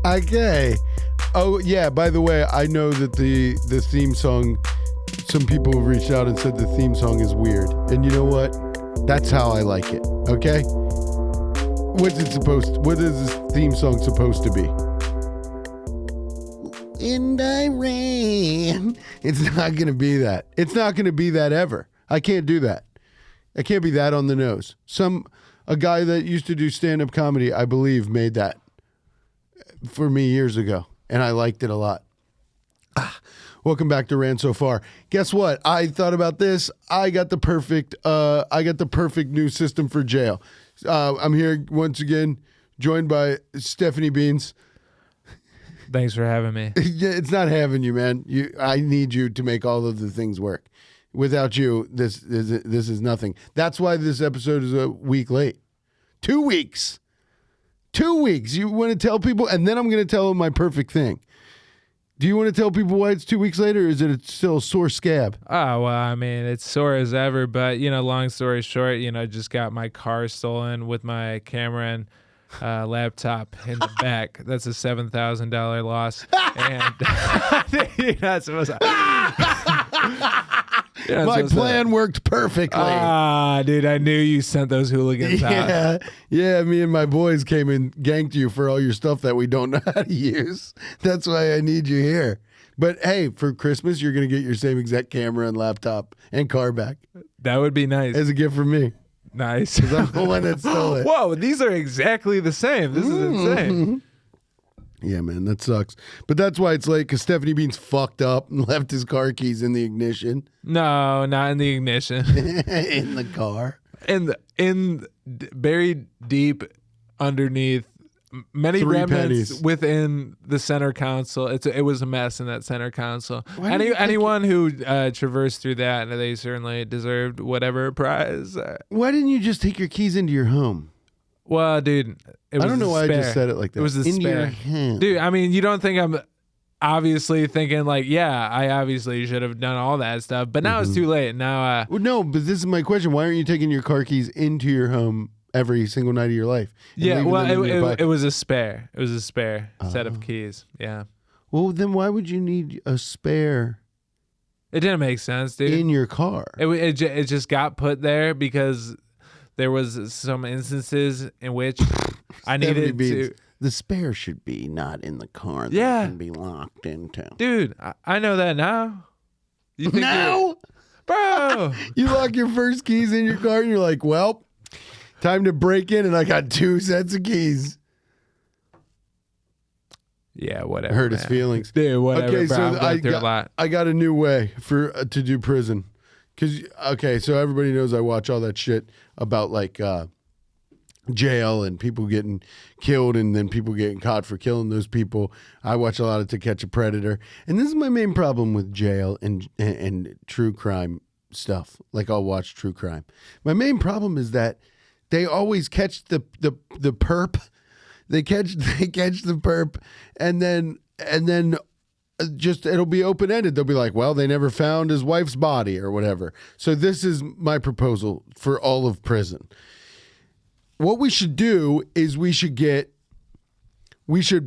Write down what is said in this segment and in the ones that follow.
Okay. Oh, yeah, by the way, I know that the theme song, some people have reached out and said the theme song is weird. And you know what? That's how I like it, okay? What is this theme song supposed to be? And I ran. It's not going to be that. It's not going to be that ever. I can't do that. I can't be that on the nose. A guy that used to do stand-up comedy, I believe, made that for me years ago, and I liked it a lot. Welcome back to Ran So Far. Guess what? I thought about this. I got the perfect new system for jail. I'm here once again, joined by Stephanie Beans. Thanks for having me. It's not having you, man. I need you to make all of the things work. Without you, this is nothing. That's why this episode is a week late. 2 weeks. 2 weeks. You want to tell people, and then I'm going to tell them my perfect thing. Do you want to tell people why it's 2 weeks later, or is it still a sore scab? Oh, well, I mean, it's sore as ever, but, long story short, just got my car stolen with my camera and laptop in the back. That's a $7,000 loss. And you're not supposed to... My plan worked perfectly. Dude, I knew you sent those hooligans out. Yeah, me and my boys came and ganked you for all your stuff that we don't know how to use. That's why I need you here. But hey, for Christmas, you're going to get your same exact camera and laptop and car back. That would be nice. As a gift from me. Nice. Because I'm the one that stole it. Whoa, these are exactly the same. This is insane. Yeah, man, that sucks. But that's why it's late, because Stephanie Beans fucked up and left his car keys in the ignition. No, not in the ignition. In the car. Buried deep underneath many 3 remnants pennies. Within the center console. It was a mess in that center console. Anyone who traversed through that, they certainly deserved whatever prize. Why didn't you just take your keys into your home? Well, dude, I don't know why I just said it like that. It was a spare. Dude, I mean, you don't think I'm obviously thinking like, yeah, I obviously should have done all that stuff, but now it's too late. Now, well, no, but this is my question. Why aren't you taking your car keys into your home every single night of your life? Yeah, well, it was a spare. It was a spare set of keys. Yeah. Well, then why would you need a spare? It didn't make sense, dude. In your car. It just got put there because there was some instances in which I needed to. The spare should be not in the car. Yeah. That can be locked into. Dude, I know that now. You think now? Bro. You lock your first keys in your car and you're like, well, time to break in, and I got 2 sets of keys. Yeah, whatever. Hurt his feelings. Dude, whatever, okay, bro. so I got a new way to do prison. So everybody knows I watch all that shit about like jail and people getting killed and then people getting caught for killing those people. I watch a lot of To Catch a Predator. And this is my main problem with jail and true crime stuff. Like, I'll watch true crime. My main problem is that they always catch the perp. They catch the perp and then just it'll be open-ended. They'll be like, well, they never found his wife's body or whatever. So this is my proposal for all of prison. What we should do is we should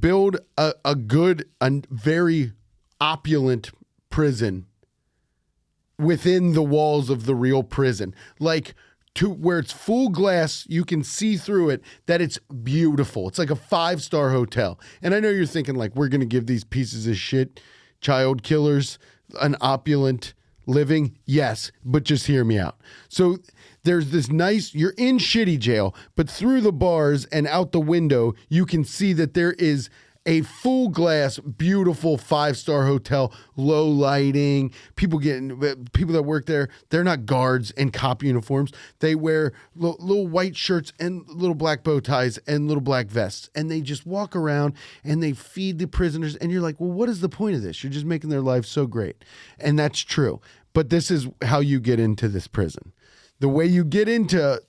build a good and very opulent prison within the walls of the real prison. Like, to where it's full glass, you can see through it, that it's beautiful. It's like a 5-star hotel. And I know you're thinking like, we're going to give these pieces of shit child killers an opulent living. Yes, but just hear me out. So there's this nice, you're in shitty jail, but through the bars and out the window, you can see that there is a full glass, beautiful 5-star hotel, low lighting, people that work there, they're not guards in cop uniforms. They wear little white shirts and little black bow ties and little black vests. And they just walk around and they feed the prisoners. And you're like, well, what is the point of this? You're just making their life so great. And that's true. But this is how you get into this prison. The way you get into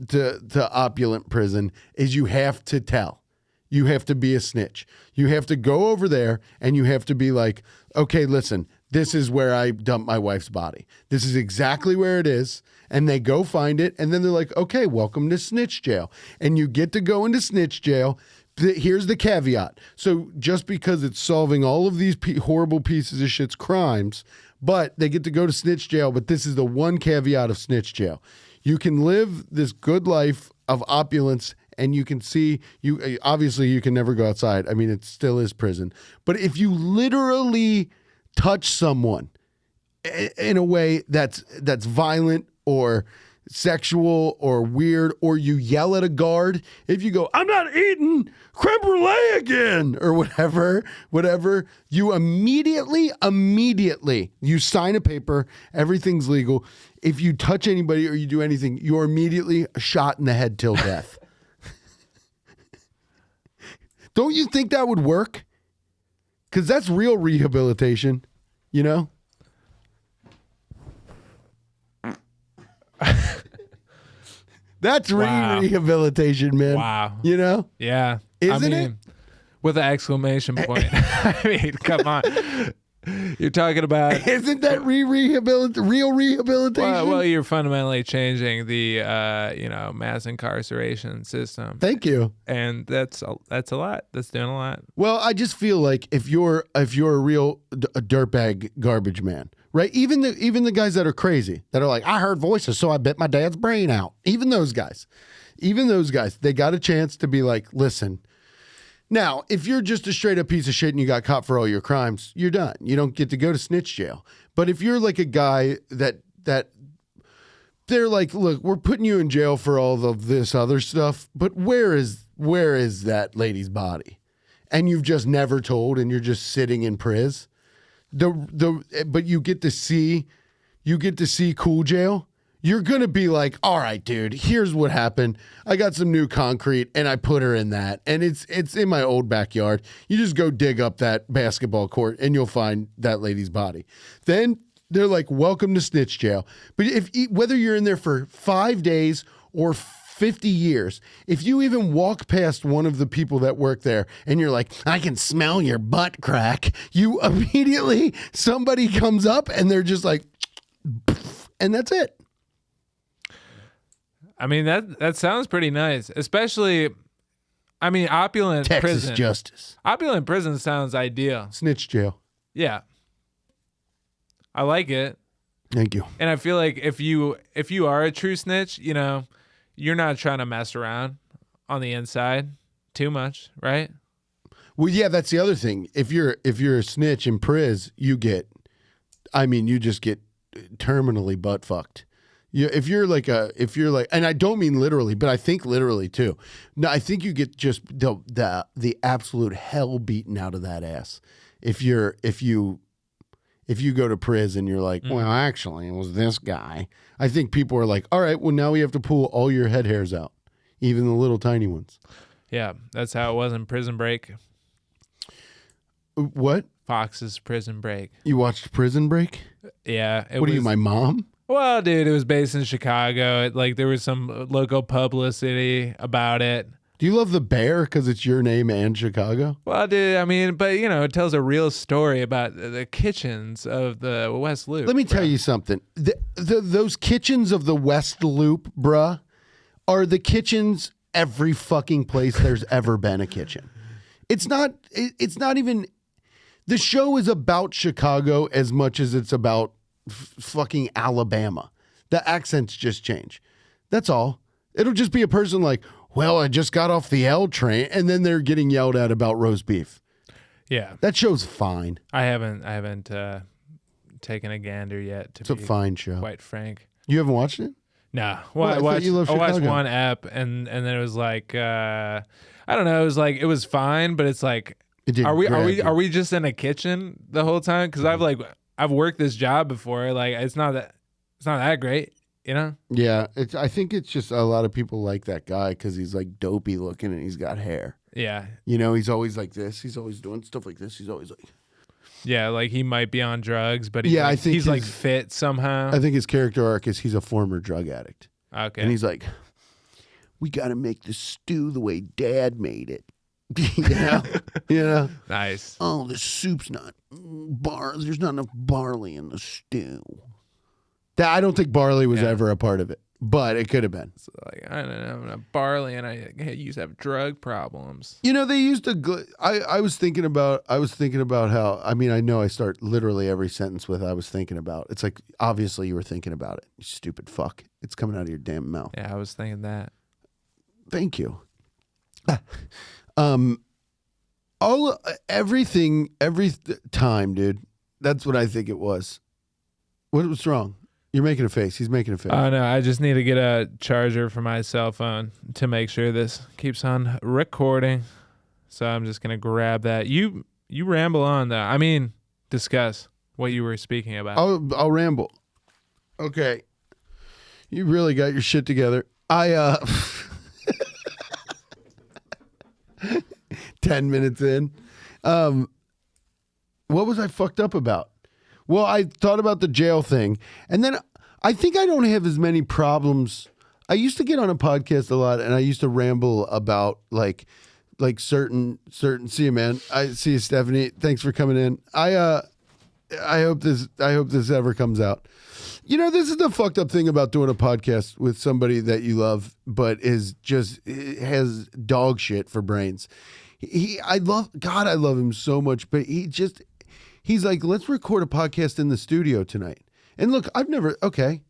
opulent prison is you have to tell. You have to be a snitch. You have to go over there and you have to be like, okay, listen, this is where I dumped my wife's body. This is exactly where it is. And they go find it. And then they're like, okay, welcome to snitch jail. And you get to go into snitch jail, here's the caveat. So just because it's solving all of these horrible pieces of shit's crimes, but they get to go to snitch jail. But this is the one caveat of snitch jail. You can live this good life of opulence, and you can see, obviously you can never go outside. I mean, it still is prison. But if you literally touch someone in a way that's violent or sexual or weird, or you yell at a guard, if you go, I'm not eating creme brulee again, or whatever, you immediately, you sign a paper, everything's legal. If you touch anybody or you do anything, you're immediately shot in the head till death. Don't you think that would work? Because that's real rehabilitation, you know? That's rehabilitation, man. Wow. You know? Yeah. Isn't it? With an exclamation point. I mean, come on. You're talking about... Isn't that real rehabilitation? Well, you're fundamentally changing the, mass incarceration system. Thank you. And that's a lot. That's doing a lot. Well, I just feel like if you're a real dirtbag garbage man, right? Even the guys that are crazy, that are like, I heard voices, so I bit my dad's brain out. Even those guys, they got a chance to be like, listen. Now, if you're just a straight up piece of shit and you got caught for all your crimes, you're done. You don't get to go to snitch jail. But if you're like a guy that they're like, look, we're putting you in jail for all of this other stuff, but where is that lady's body? And you've just never told, and you're just sitting in Priz. But you get to see cool jail. You're gonna be like, all right, dude, here's what happened. I got some new concrete and I put her in that. And it's in my old backyard. You just go dig up that basketball court and you'll find that lady's body. Then they're like, welcome to snitch jail. But whether you're in there for 5 days or 50 years, if you even walk past one of the people that work there and you're like, I can smell your butt crack, you immediately, somebody comes up and they're just like, and that's it. I mean, that sounds pretty nice, especially, I mean, Opulent Texas Prison. justice. Opulent Prison sounds ideal. Snitch jail. Yeah. I like it. Thank you. And I feel like if you are a true snitch, you're not trying to mess around on the inside too much, right? Well, yeah, that's the other thing. If you're a snitch in Priz, you just get terminally butt fucked. If you're like, and I don't mean literally, but I think literally too. No, I think you get just the absolute hell beaten out of that ass. If you go to Priz and you're like, well, actually, it was this guy. I think people are like, all right, well, now we have to pull all your head hairs out, even the little tiny ones. Yeah, that's how it was in Prison Break. What? Fox's Prison Break. You watched Prison Break? Yeah. What are you, my mom? Well, dude, it was based in Chicago. There was some local publicity about it. Do you love the bear because it's your name and Chicago? Well, dude, I mean, but, it tells a real story about the kitchens of the West Loop. Let me tell you something. Those kitchens of the West Loop, bruh, are the kitchens every fucking place there's ever been a kitchen. It's not even... The show is about Chicago as much as it's about fucking Alabama. The accents just change. That's all. It'll just be a person like, well, I just got off the L train, and then they're getting yelled at about roast beef. Yeah. That show's fine. I haven't taken a gander yet. It's a fine show. Quite frank. You haven't watched it? No. Well, I watched one ep, and then it was like, I don't know. It was like, it was fine, but it's like, are we just in a kitchen the whole time? Because I've worked this job before. Like, it's not that great, Yeah, I think it's just a lot of people like that guy because he's like dopey looking and he's got hair. Yeah, he's always like this. He's always doing stuff like this. He's always like, yeah, like he might be on drugs, but I think he's like fit somehow. I think his character arc is he's a former drug addict. Okay, and he's like, we got to make the stew the way Dad made it. Nice. Oh, the soup's not there's not enough barley in the stew. I don't think barley was ever a part of it. but it could have been. So like, I don't know, I'm barley and I used to have drug problems. You know, they used to. I was thinking about how. I mean, I know I start literally every sentence with "I was thinking about." It's like obviously you were thinking about it. You stupid fuck. It's coming out of your damn mouth. Yeah, I was thinking that. Thank you. Everything, every time, dude. That's what I think it was. What's wrong? You're making a face. He's making a face. Oh no, I just need to get a charger for my cell phone to make sure this keeps on recording. So I'm just gonna grab that. You ramble on though. I mean, discuss what you were speaking about. I'll ramble. Okay. You really got your shit together. 10 minutes in. What was I fucked up about? Well, I thought about the jail thing, and then I think I don't have as many problems. I used to get on a podcast a lot, and I used to ramble about like certain. See you, man. I see you, Stephanie. Thanks for coming in. I hope this ever comes out. You know, this is the fucked up thing about doing a podcast with somebody that you love, but has dog shit for brains. I love him so much, but he's like, let's record a podcast in the studio tonight. And look, I've never been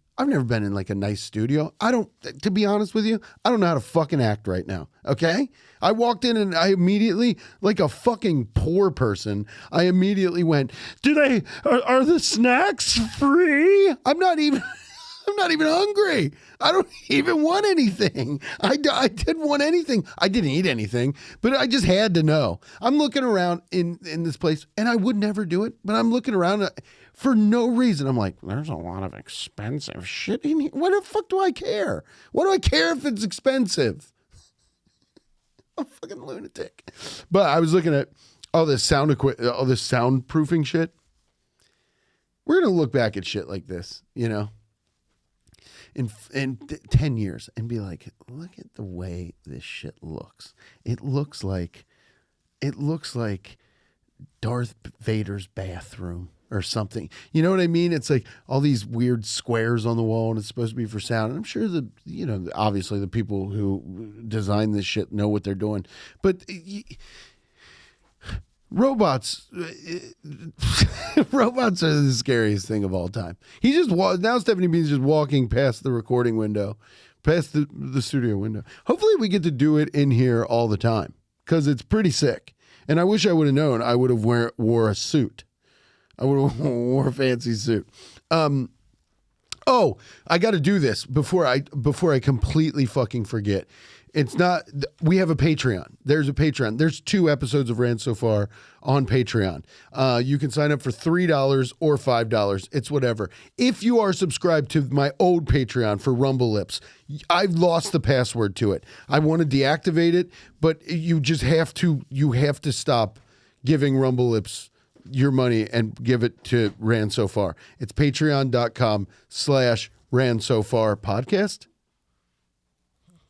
in like a nice studio. To be honest with you, I don't know how to fucking act right now. Okay. I walked in and I immediately, like a fucking poor person, I immediately went, are the snacks free? I'm not even hungry. I don't even want anything. I didn't want anything. I didn't eat anything, but I just had to know. I'm looking around in this place, and I would never do it, but I'm looking around for no reason. I'm like, there's a lot of expensive shit in here. What the fuck do I care? What do I care if it's expensive? I'm a fucking lunatic. But I was looking at all this soundproofing shit. We're going to look back at shit like this, you know? In 10 years and be like, look at the way this shit looks. It looks like Darth Vader's bathroom or something. You know what I mean? It's like all these weird squares on the wall, and it's supposed to be for sound. And I'm sure obviously the people who design this shit know what they're doing. But robots are the scariest thing of all time. Now Stephanie Bean's just walking past the recording window, past the studio window. Hopefully we get to do it in here all the time because it's pretty sick. And I wish I would have known. I would have wore a suit. I would have wore a fancy suit. I got to do this before I completely fucking forget. We have a Patreon. There's a Patreon. There's 2 episodes of Rant So Far on Patreon. You can sign up for $3 or $5. It's whatever. If you are subscribed to my old Patreon for Rumble Lips, I've lost the password to it. I want to deactivate it, but you have to stop giving Rumble Lips your money and give it to Rant So Far. It's patreon.com/Rant So Far podcast.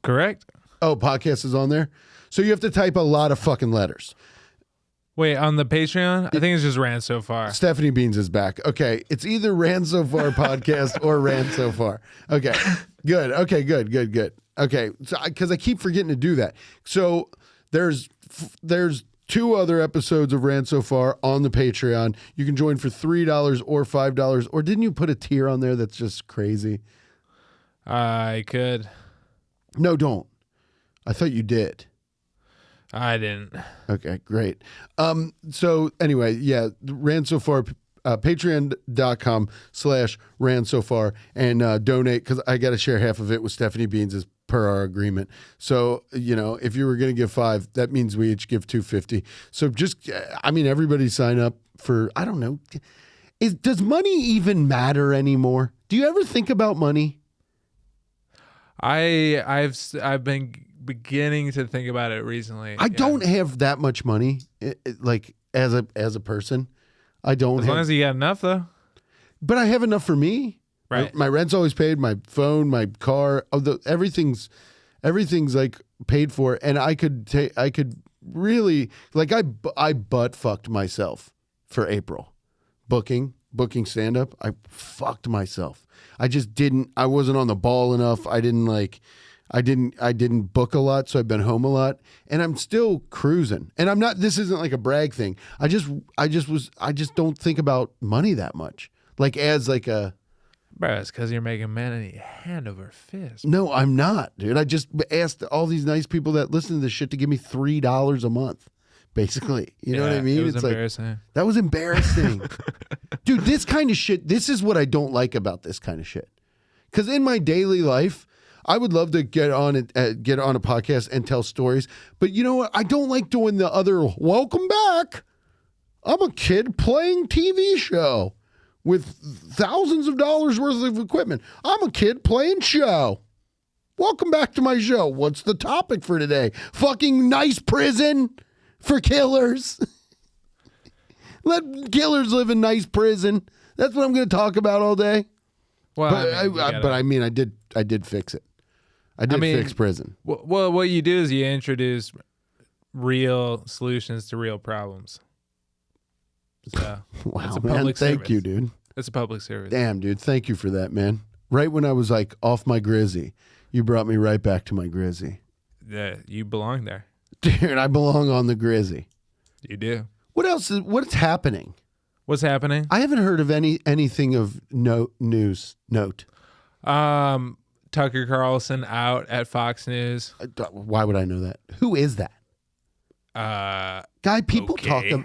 Correct. Oh, podcast is on there? So you have to type a lot of fucking letters. Wait, on the Patreon? I think it's just Rant So Far. Stephanie Beans is back. Okay, it's either Rant So Far podcast or Rant So Far. Okay, good. Okay, good. Okay, so because I keep forgetting to do that. So there's 2 other episodes of Rant So Far on the Patreon. You can join for $3 or $5. Or didn't you put a tier on there that's just crazy? I could. No, don't. I thought you did. I didn't. Okay, great. So anyway, yeah, Rant So Far, patreon.com/Rant So Far, and donate, because I got to share half of it with Stephanie Beans as per our agreement. So, if you were going to give $5, that means we each give $2.50. So everybody sign up for, I don't know. Does money even matter anymore? Do you ever think about money? I've been beginning to think about it recently. I don't have that much money, like as a person. I don't. As long as you got enough, though. But I have enough for me. Right. My rent's always paid. My phone, my car, everything's like paid for. And I could really, like, I butt fucked myself for April, booking booking stand-up, I fucked myself. I wasn't on the ball enough. I didn't book a lot, so I've been home a lot, and I'm still cruising. And this isn't like a brag thing. I just don't think about money that much. Like as like a, Bro, it's because you're making money hand over fist. no, I'm not, dude. I just asked all these nice people that listen to this shit to give me $3 a month, basically. You know what I mean? It was It's embarrassing. like, that was embarrassing. Dude, this kind of shit, this is what I don't like about this kind of shit. Because in my daily life, I would love to get on a podcast and tell stories. But you know what? I don't like doing the other, welcome back. I'm a kid playing TV show with thousands of dollars worth of equipment. I'm a kid playing show. Welcome back to my show. What's the topic for today? Fucking nice prison for killers. Let killers live in nice prison. That's what I'm going to talk about all day. Well, But I did fix it. I did fix prison. Well, what you do is you introduce real solutions to real problems. So Wow, it's a man. public Thank service. you, dude. It's a public service. Damn, dude. Thank you for that, man. Right when I was like off my grizzy, you brought me right back to my grizzy. Yeah, you belong there. Dude, I belong on the grizzy. You do. What's happening? What's happening? I haven't heard of anything of note. Tucker Carlson out at Fox News. Why would I know that? Who is that? Guy, people Okay.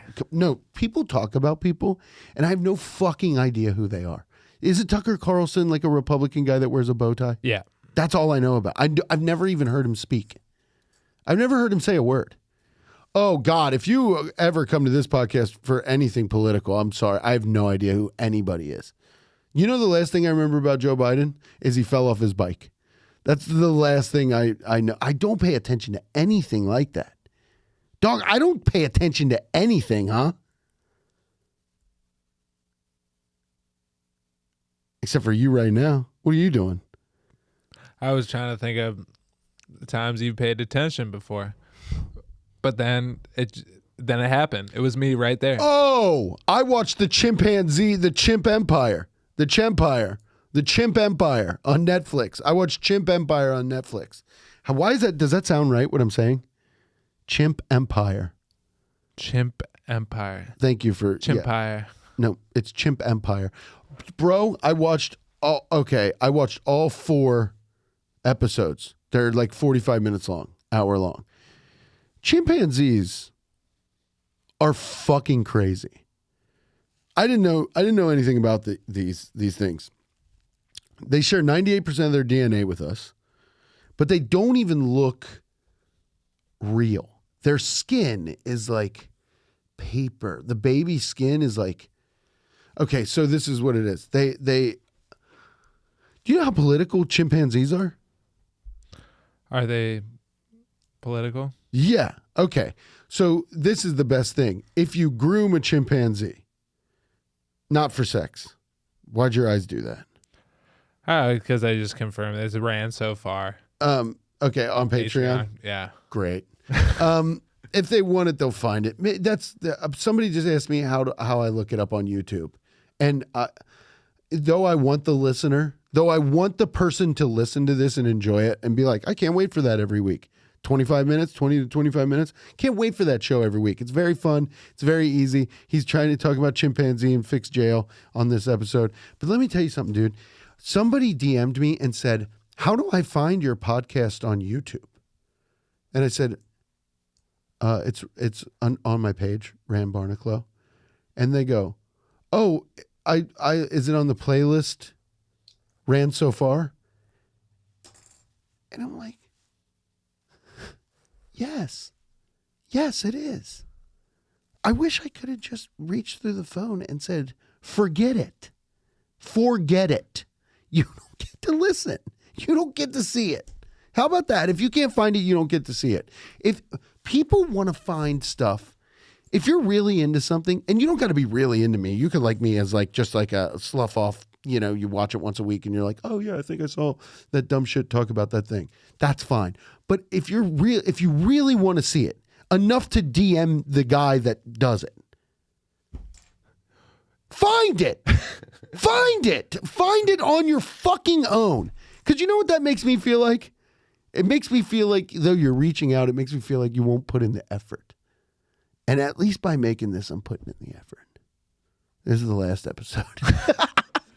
people talk about people, and I have no fucking idea who they are. Is it Tucker Carlson, like a Republican guy that wears a bow tie? Yeah. That's all I know about. I've never even heard him speak. I've never heard him say a word. Oh, God, if you ever come to this podcast for anything political, I'm sorry. I have no idea who anybody is. You know, the last thing I remember about Joe Biden is he fell off his bike. That's the last thing I know. I don't pay attention to anything like that. Dog, I don't pay attention to anything, huh? Except for you right now. What are you doing? I was trying to think of the times you paid attention before, but then it happened. It was me right there. Oh, I watched the Chimp Empire on Netflix. I watched Chimp Empire on Netflix. Why is that? Does that sound right, what I'm saying? Chimp Empire. Chimp Empire. Thank you for... Chimpire. Yeah. No, it's Chimp Empire. Bro, I watched all 4 episodes. They're like 45 minutes long, hour long. Chimpanzees are fucking crazy. I didn't know anything about these things. They share 98% of their DNA with us, but they don't even look real. Their skin is like paper. The baby skin is like, okay, so this is what it is. They do you know how political chimpanzees are? Are they political? Yeah. Okay. So this is the best thing. If you groom a chimpanzee, not for sex, why'd your eyes do that? Oh, because I just confirmed it's ran so far. Okay, on Patreon. Yeah. Great. If they want it, they'll find it. Somebody just asked me how I look it up on YouTube, and though I want the person to listen to this and enjoy it and be like, I can't wait for that every week. 25 minutes, 20 to 25 minutes. Can't wait for that show every week. It's very fun. It's very easy. He's trying to talk about chimpanzee and fix jail on this episode. But let me tell you something, dude. Somebody DM'd me and said, how do I find your podcast on YouTube? And I said, it's on my page, Rand Barnacle. And they go, oh, I is it on the playlist Ran So Far? And I'm like, yes, it is. I wish I could have just reached through the phone and said, forget it. You don't get to listen. You don't get to see it. How about that? If you can't find it, you don't get to see it. If people want to find stuff, if you're really into something, and you don't got to be really into me, you could like me as like just like a slough off, you watch it once a week and you're like, oh yeah, I think I saw that dumb shit talk about that thing. That's fine. But if you really want to see it, enough to DM the guy that does it. Find it. Find it. Find it on your fucking own. Because you know what that makes me feel like? It makes me feel like, though you're reaching out, it makes me feel like you won't put in the effort. And at least by making this, I'm putting in the effort. This is the last episode.